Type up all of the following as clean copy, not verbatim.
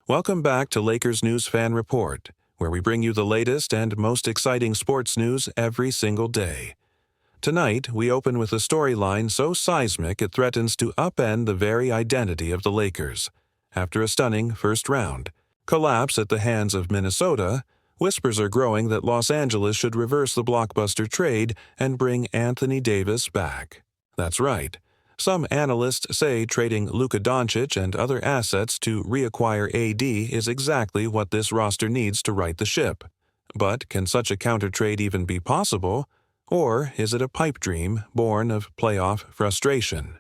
Welcome back to Lakers News Fan Report, where we bring you the latest and most exciting sports news every single day. Tonight, we open with a storyline so seismic it threatens to upend the very identity of the Lakers. After a stunning first round collapse at the hands of Minnesota, whispers are growing that Los Angeles should reverse the blockbuster trade and bring Anthony Davis back. That's right. Some analysts say trading Luka Doncic and other assets to reacquire AD is exactly what this roster needs to right the ship. But can such a counter-trade even be possible? Or is it a pipe dream born of playoff frustration?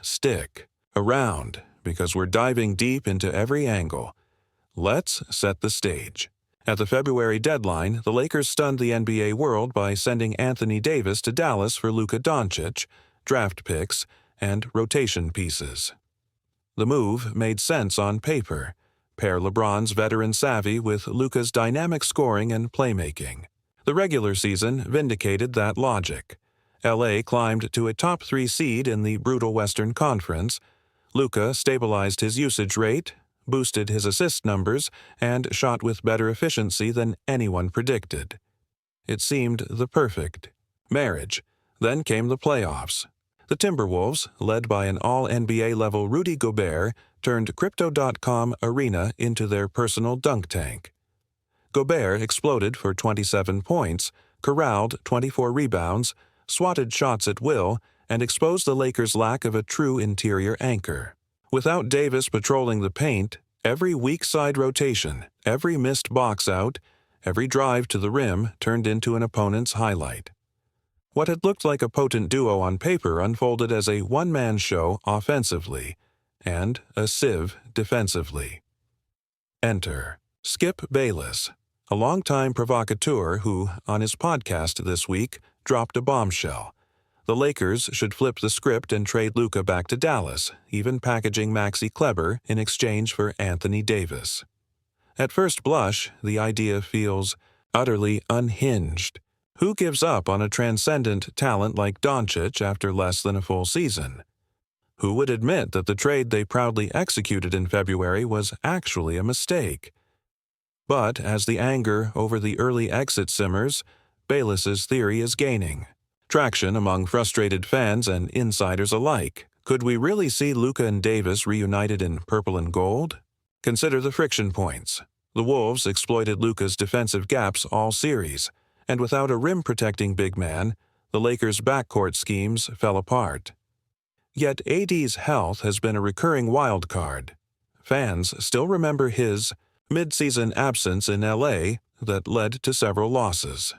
Stick around, because we're diving deep into every angle. Let's set the stage. At the February deadline, the Lakers stunned the NBA world by sending Anthony Davis to Dallas for Luka Doncic, draft picks, and rotation pieces. The move made sense on paper. Pair LeBron's veteran savvy with Luka's dynamic scoring and playmaking. The regular season vindicated that logic. LA climbed to a top 3 seed in the brutal Western Conference. Luka stabilized his usage rate, boosted his assist numbers, and shot with better efficiency than anyone predicted. It seemed the perfect marriage. Then came the playoffs. The Timberwolves, led by an all-NBA-level Rudy Gobert, turned Crypto.com Arena into their personal dunk tank. Gobert exploded for 27 points, corralled 24 rebounds, swatted shots at will, and exposed the Lakers' lack of a true interior anchor. Without Davis patrolling the paint, every weak side rotation, every missed box out, every drive to the rim turned into an opponent's highlight. What had looked like a potent duo on paper unfolded as a one-man show offensively and a sieve defensively. Enter Skip Bayless, a longtime provocateur who, on his podcast this week, dropped a bombshell. The Lakers should flip the script and trade Luka back to Dallas, even packaging Maxi Kleber in exchange for Anthony Davis. At first blush, the idea feels utterly unhinged. Who gives up on a transcendent talent like Doncic after less than a full season? Who would admit that the trade they proudly executed in February was actually a mistake? But as the anger over the early exit simmers, Bayless's theory is gaining traction among frustrated fans and insiders alike. Could we really see Luka and Davis reunited in purple and gold? Consider the friction points. The Wolves exploited Luka's defensive gaps all series, and without a rim-protecting big man, the Lakers' backcourt schemes fell apart. Yet AD's health has been a recurring wild card. Fans still remember his mid-season absence in LA that led to several losses.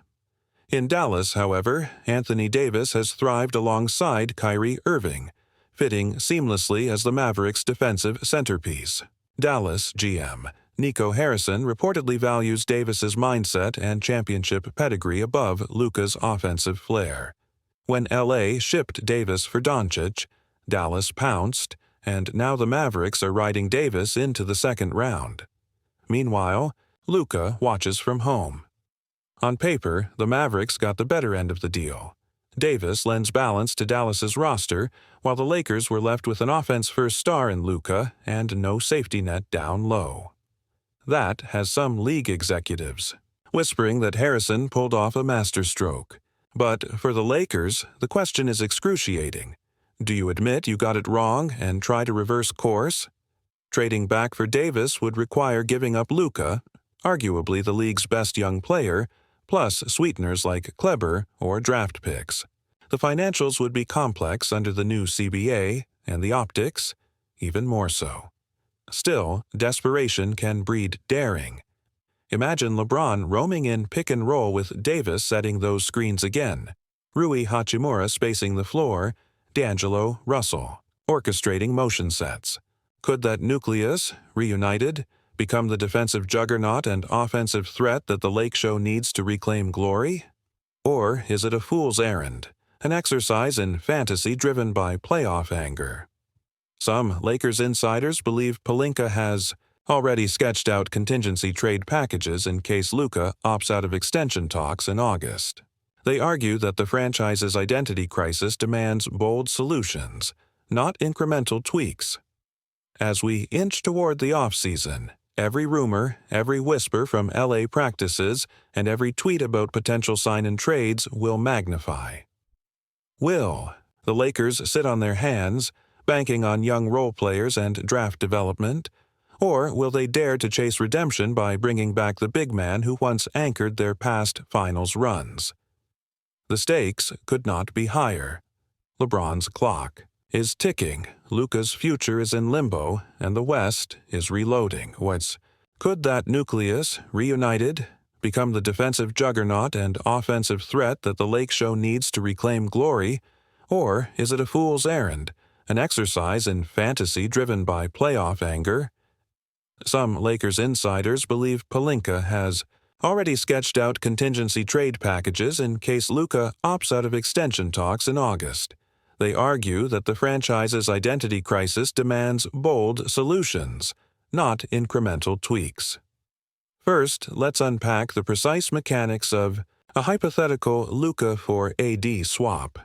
In Dallas, however, Anthony Davis has thrived alongside Kyrie Irving, fitting seamlessly as the Mavericks' defensive centerpiece. Dallas GM Nico Harrison reportedly values Davis's mindset and championship pedigree above Luka's offensive flair. When LA shipped Davis for Doncic, Dallas pounced, and now the Mavericks are riding Davis into the second round. Meanwhile, Luka watches from home. On paper, the Mavericks got the better end of the deal. Davis lends balance to Dallas's roster, while the Lakers were left with an offense-first star in Luka and no safety net down low. That has some league executives whispering that Harrison pulled off a masterstroke. But for the Lakers, the question is excruciating. Do you admit you got it wrong and try to reverse course? Trading back for Davis would require giving up Luka, arguably the league's best young player, plus sweeteners like Kleber or draft picks. The financials would be complex under the new CBA, and the optics even more so. Still, desperation can breed daring. Imagine LeBron roaming in pick and roll with Davis setting those screens again, Rui Hachimura spacing the floor, D'Angelo Russell orchestrating motion sets. Could that nucleus, reunited, become the defensive juggernaut and offensive threat that the Lake Show needs to reclaim glory? Or is it a fool's errand, an exercise in fantasy driven by playoff anger? Some Lakers insiders believe Pelinka has already sketched out contingency trade packages in case Luka opts out of extension talks in August. They argue that the franchise's identity crisis demands bold solutions, not incremental tweaks. As we inch toward the off-season, every rumor, every whisper from LA practices, and every tweet about potential sign-and trades will magnify. Will the Lakers sit on their hands, banking on young role players and draft development? Or will they dare to chase redemption by bringing back the big man who once anchored their past finals runs? The stakes could not be higher. LeBron's clock is ticking, Luka's future is in limbo, and the West is reloading. Could that nucleus, reunited, become the defensive juggernaut and offensive threat that the Lake Show needs to reclaim glory? Or is it a fool's errand, an exercise in fantasy driven by playoff anger? Some Lakers insiders believe Pelinka has already sketched out contingency trade packages in case Luka opts out of extension talks in August. They argue that the franchise's identity crisis demands bold solutions, not incremental tweaks. First, let's unpack the precise mechanics of a hypothetical Luka for AD swap.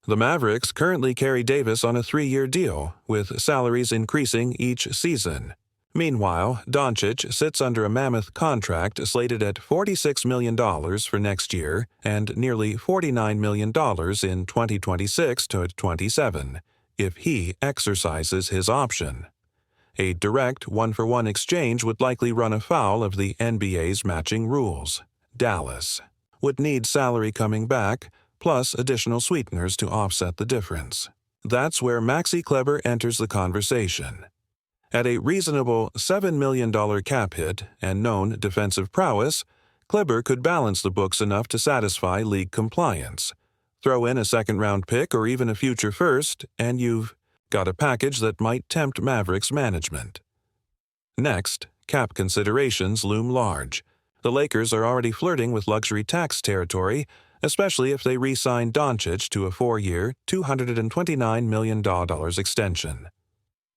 The Mavericks currently carry Davis on a 3-year deal, with salaries increasing each season. Meanwhile, DONCIC sits under a mammoth contract slated at $46 million for next year and nearly $49 million in 2026 to 27, if he exercises his option. A direct one-for-one exchange would likely run afoul of the NBA's matching rules. Dallas would need salary coming back, plus additional sweeteners to offset the difference. That's where Maxi Kleber enters the conversation. At a reasonable $7 million cap hit and known defensive prowess, Kleber could balance the books enough to satisfy league compliance. Throw in a second-round pick or even a future first, and you've got a package that might tempt Mavericks management. Next, cap considerations loom large. The Lakers are already flirting with luxury tax territory, especially if they re-sign DONCIC to a 4-year, $229 million extension.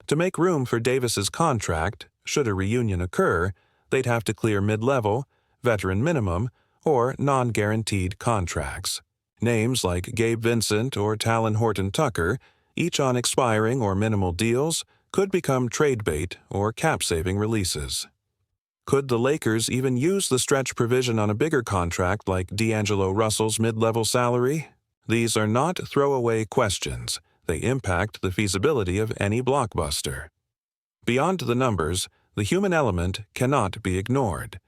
To make room for Davis's contract, should a reunion occur, they'd have to clear mid-level, veteran minimum, or non-guaranteed contracts. Names like Gabe Vincent or Talon Horton-Tucker, each on expiring or minimal deals, could become trade bait or cap-saving releases. Could the Lakers even use the stretch provision on a bigger contract like D'Angelo Russell's mid-level salary? These are not throwaway questions. They impact the feasibility of any blockbuster. Beyond the numbers, the human element cannot be ignored.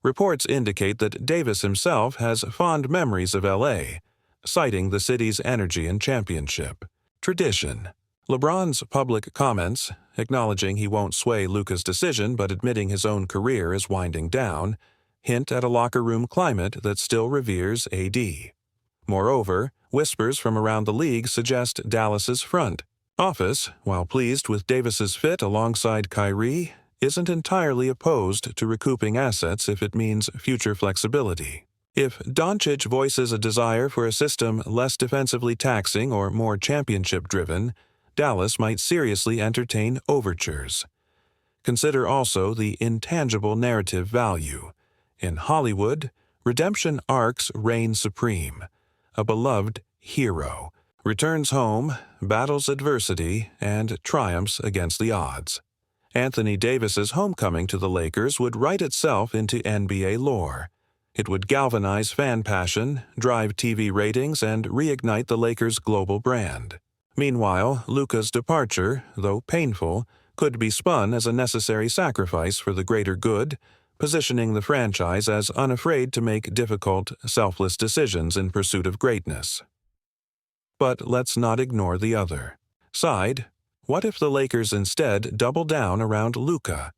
Reports indicate that Davis himself has fond memories of LA, citing the city's energy and championship. Tradition. LeBron's public comments, acknowledging he won't sway Luka's decision but admitting his own career is winding down, hint at a locker room climate that still reveres AD. Moreover, whispers from around the league suggest Dallas's front office, while pleased with Davis's fit alongside Kyrie, isn't entirely opposed to recouping assets if it means future flexibility. If DONCIC voices a desire for a system less defensively taxing or more championship-driven, Dallas might seriously entertain overtures. Consider also the intangible narrative value. In Hollywood, redemption arcs reign supreme. A beloved hero returns home, battles adversity, and triumphs against the odds. Anthony Davis's homecoming to the Lakers would write itself into NBA lore. It would galvanize fan passion, drive TV ratings, and reignite the Lakers' global brand. Meanwhile, Luka's departure, though painful, could be spun as a necessary sacrifice for the greater good, positioning the franchise as unafraid to make difficult, selfless decisions in pursuit of greatness. But let's not ignore the other side. What if the Lakers instead double down around Luka?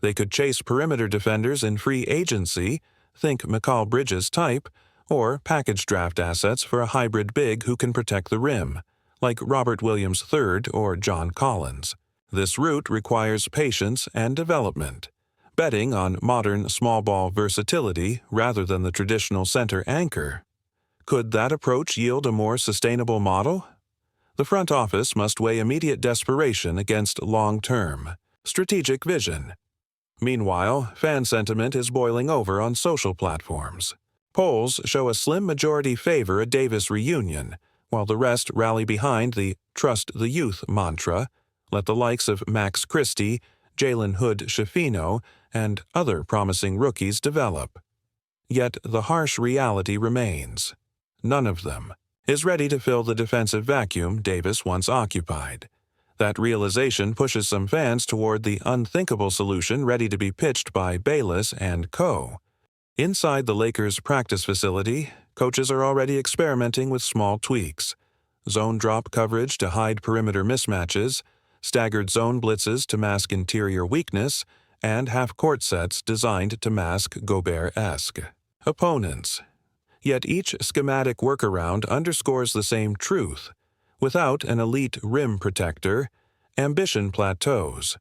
They could chase perimeter defenders in free agency, think Mikal Bridges type, or package draft assets for a hybrid big who can protect the rim, like Robert Williams III or John Collins. This route requires patience and development. Betting on modern small ball versatility rather than the traditional center anchor. Could that approach yield a more sustainable model? The front office must weigh immediate desperation against long-term, strategic vision. Meanwhile, fan sentiment is boiling over on social platforms. Polls show a slim majority favor a Davis reunion, while the rest rally behind the "trust the youth" mantra, Let the likes of Max Christie, Jalen Hood-Schifino, and other promising rookies develop. Yet the harsh reality remains. None of them is ready to fill the defensive vacuum Davis once occupied. That realization pushes some fans toward the unthinkable solution ready to be pitched by Bayless and co. Inside the Lakers' practice facility, coaches are already experimenting with small tweaks. Zone drop coverage to hide perimeter mismatches, staggered zone blitzes to mask interior weakness, and half-court sets designed to mask Gobert-esque opponents. Yet each schematic workaround underscores the same truth. Without an elite rim protector, ambition plateaus.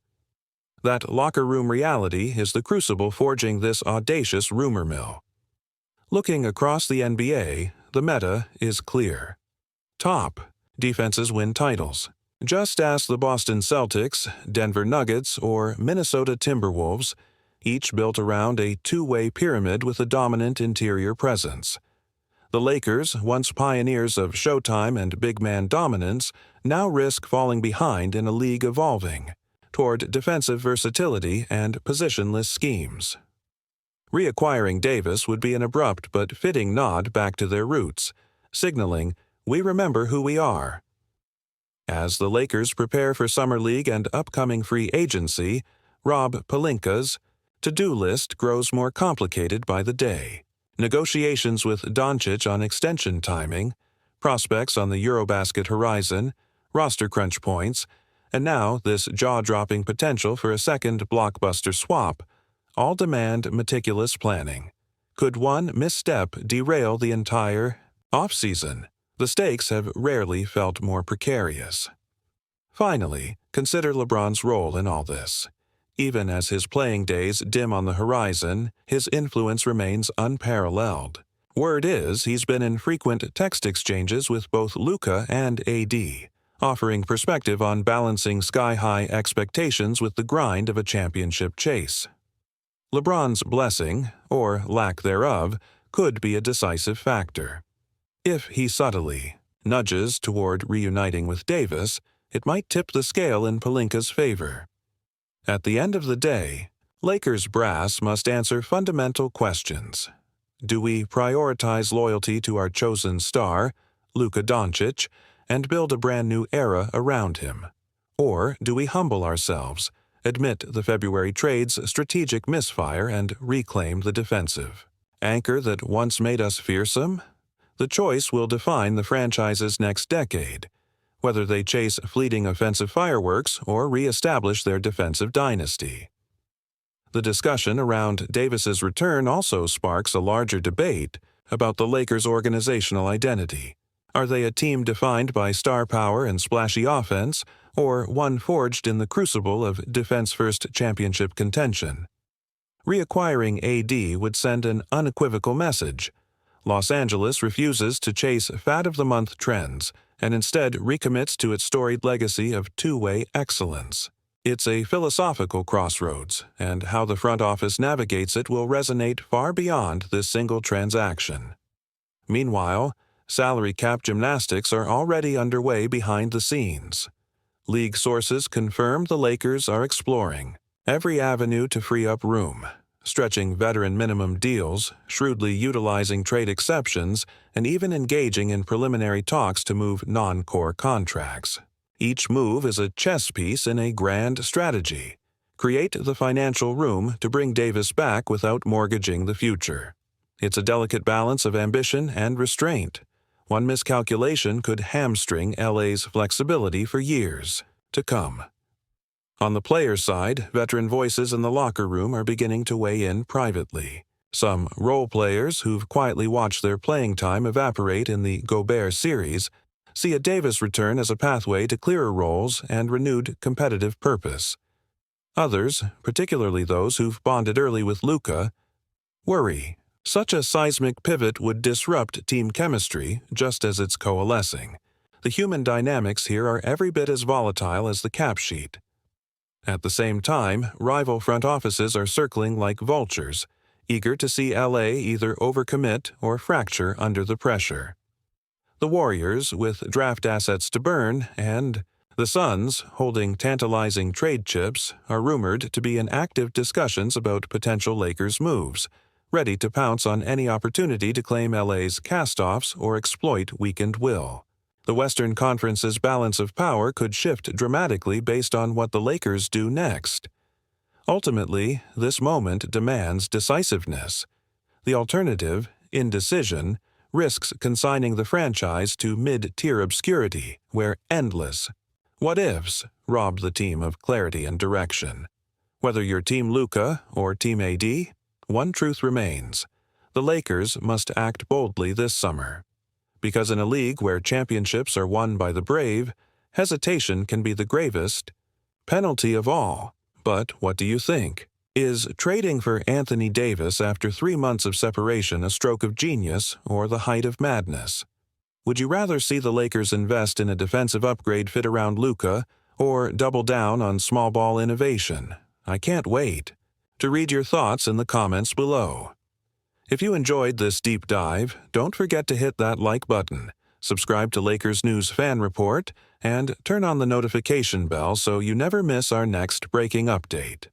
That locker room reality is the crucible forging this audacious rumor mill. Looking across the NBA, the meta is clear. Top defenses win titles. Just ask the Boston Celtics, Denver Nuggets, or Minnesota Timberwolves, each built around a two-way pyramid with a dominant interior presence. The Lakers, once pioneers of showtime and big man dominance, now risk falling behind in a league evolving toward defensive versatility and positionless schemes. Reacquiring Davis would be an abrupt but fitting nod back to their roots, signaling, "We remember who we are." As the Lakers prepare for Summer League and upcoming free agency, Rob Pelinka's to-do list grows more complicated by the day. Negotiations with DONCIC on extension timing, prospects on the Eurobasket horizon, roster crunch points, and now this jaw-dropping potential for a second blockbuster swap, all demand meticulous planning. Could one misstep derail the entire offseason? The stakes have rarely felt more precarious. Finally, consider LeBron's role in all this. Even as his playing days dim on the horizon, his influence remains unparalleled. Word is he's been in frequent text exchanges with both Luka and AD, offering perspective on balancing sky-high expectations with the grind of a championship chase. LeBron's blessing, or lack thereof, could be a decisive factor. If he subtly nudges toward reuniting with Davis, it might tip the scale in Pelinka's favor. At the end of the day, Lakers brass must answer fundamental questions. Do we prioritize loyalty to our chosen star, Luka Doncic, and build a brand new era around him? Or do we humble ourselves, admit the February trade's strategic misfire, and reclaim the defensive anchor that once made us fearsome? The choice will define the franchise's next decade, whether they chase fleeting offensive fireworks or re-establish their defensive dynasty. The discussion around Davis's return also sparks a larger debate about the Lakers' organizational identity. Are they a team defined by star power and splashy offense, or one forged in the crucible of defense-first championship contention? Reacquiring AD would send an unequivocal message. Los Angeles refuses to chase fad-of-the-month trends and instead recommits to its storied legacy of two-way excellence. It's a philosophical crossroads, and how the front office navigates it will resonate far beyond this single transaction. Meanwhile, salary cap gymnastics are already underway behind the scenes. League sources confirm the Lakers are exploring every avenue to free up room, stretching veteran minimum deals, shrewdly utilizing trade exceptions, and even engaging in preliminary talks to move non-core contracts. Each move is a chess piece in a grand strategy. Create the financial room to bring Davis back without mortgaging the future. It's a delicate balance of ambition and restraint. One miscalculation could hamstring LA's flexibility for years to come. On the players' side, veteran voices in the locker room are beginning to weigh in privately. Some role players who've quietly watched their playing time evaporate in the Gobert series see a Davis return as a pathway to clearer roles and renewed competitive purpose. Others, particularly those who've bonded early with Luka, worry. Such a seismic pivot would disrupt team chemistry just as it's coalescing. The human dynamics here are every bit as volatile as the cap sheet. At the same time, rival front offices are circling like vultures, eager to see LA either overcommit or fracture under the pressure. The Warriors, with draft assets to burn, and The Suns, holding tantalizing trade chips, are rumored to be in active discussions about potential Lakers moves, ready to pounce on any opportunity to claim LA's cast-offs or exploit weakened will. The Western Conference's balance of power could shift dramatically based on what the Lakers do next. Ultimately, this moment demands decisiveness. The alternative, indecision, risks consigning the franchise to mid-tier obscurity, where endless what-ifs rob the team of clarity and direction. Whether you're Team Luka or Team AD, one truth remains: the Lakers must act boldly this summer. Because in a league where championships are won by the brave, hesitation can be the gravest penalty of all. But what do you think? Is trading for Anthony Davis after 3 months of separation a stroke of genius or the height of madness? Would you rather see the Lakers invest in a defensive upgrade fit around Luka or double down on small ball innovation? I can't wait to read your thoughts in the comments below. If you enjoyed this deep dive, don't forget to hit that like button, subscribe to Lakers News Fan Report, and turn on the notification bell so you never miss our next breaking update.